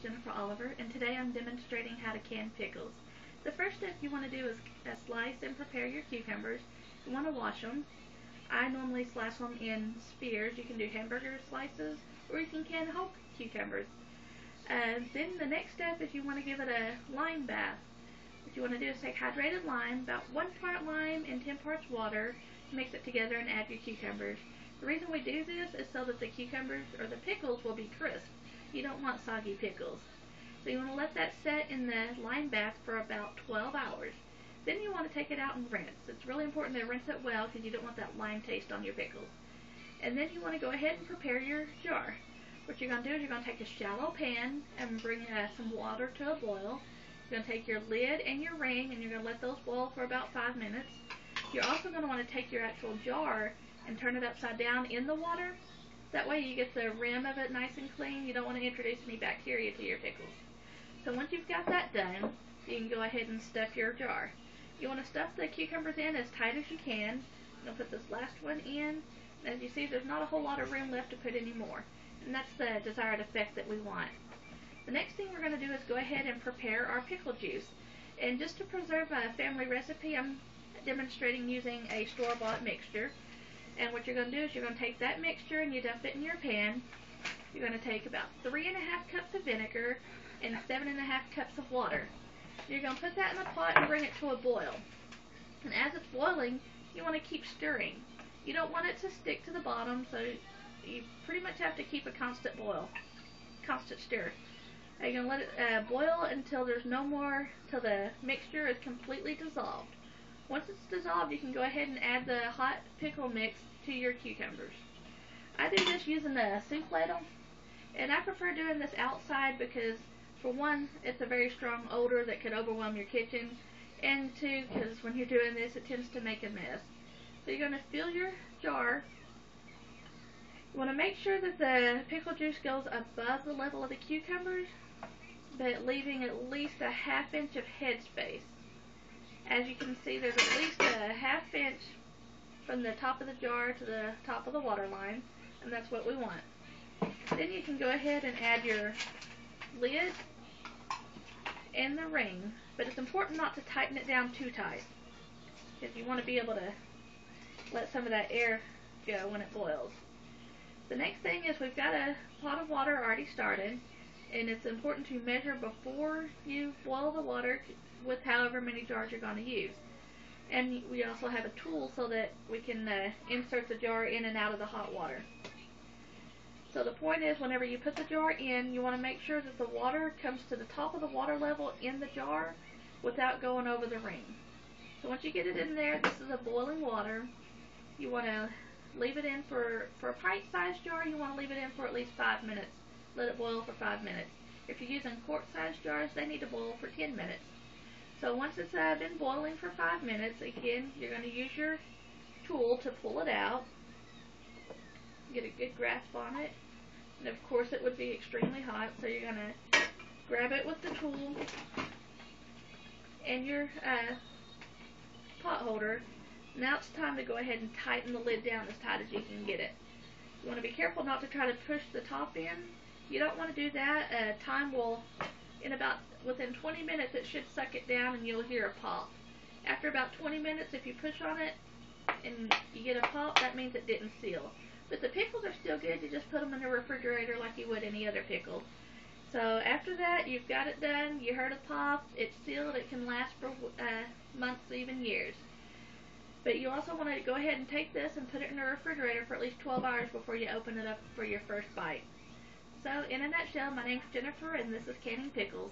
Jennifer Oliver, and today I'm demonstrating how to can pickles. The first step you want to do is slice and prepare your cucumbers. You want to wash them. I normally slice them in spheres. You can do hamburger slices, or you can whole cucumbers. Then the next step is you want to give it a lime bath. What you want to do is take hydrated lime, about 1 part lime and 10 parts water, mix it together and add your cucumbers. The reason we do this is so that the cucumbers or the pickles will be crisp. You don't want soggy pickles. So you want to let that set in the lime bath for about 12 hours. Then you want to take it out and rinse. It's really important to rinse it well because you don't want that lime taste on your pickles. And then you want to go ahead and prepare your jar. What you're going to do is you're going to take a shallow pan and bring some water to a boil. You're going to take your lid and your ring and you're going to let those boil for about 5 minutes. You're also going to want to take your actual jar and turn it upside down in the water. That way you get the rim of it nice and clean. You don't want to introduce any bacteria to your pickles. So once you've got that done, you can go ahead and stuff your jar. You want to stuff the cucumbers in as tight as you can. I'm going to put this last one in. And as you see, there's not a whole lot of room left to put any more. And that's the desired effect that we want. The next thing we're going to do is go ahead and prepare our pickle juice. And just to preserve a family recipe, I'm demonstrating using a store-bought mixture. And what you're going to do is you're going to take that mixture and you dump it in your pan. You're going to take about 3½ cups of vinegar and 7½ cups of water. You're going to put that in a pot and bring it to a boil. And as it's boiling, you want to keep stirring. You don't want it to stick to the bottom, so you pretty much have to keep a constant stir. You're going to let it boil until there's no more, till the mixture is completely dissolved. Once it's dissolved, you can go ahead and add the hot pickle mix to your cucumbers. I do this using a soup ladle, and I prefer doing this outside because, for one, it's a very strong odor that could overwhelm your kitchen, and two, because when you're doing this, it tends to make a mess. So you're going to fill your jar. You want to make sure that the pickle juice goes above the level of the cucumbers, but leaving at least a ½ inch of head space. As you can see, there's at least a ½ inch from the top of the jar to the top of the water line, and that's what we want. Then you can go ahead and add your lid and the ring, but it's important not to tighten it down too tight, because you want to be able to let some of that air go when it boils. The next thing is we've got a pot of water already started, and it's important to measure before you boil the water with however many jars you're going to use. And we also have a tool so that we can insert the jar in and out of the hot water. So the point is, whenever you put the jar in, you want to make sure that the water comes to the top of the water level in the jar without going over the ring. So once you get it in there, this is a boiling water. You want to leave it in for a pint-sized jar, you want to leave it in for at least 5 minutes. Let it boil for 5 minutes. If you're using quart-sized jars, they need to boil for 10 minutes. So once it's been boiling for 5 minutes, again, you're going to use your tool to pull it out. Get a good grasp on it. And of course it would be extremely hot, so you're going to grab it with the tool and your pot holder. Now it's time to go ahead and tighten the lid down as tight as you can get it. You want to be careful not to try to push the top in. You don't want to do that. Time will, within 20 minutes, it should suck it down and you'll hear a pop. After about 20 minutes, if you push on it and you get a pop, that means it didn't seal. But the pickles are still good. You just put them in the refrigerator like you would any other pickle. So after that, you've got it done. You heard a pop. It's sealed. It can last for months, even years. But you also want to go ahead and take this and put it in the refrigerator for at least 12 hours before you open it up for your first bite. So in a nutshell, my name's Jennifer, and this is canning pickles.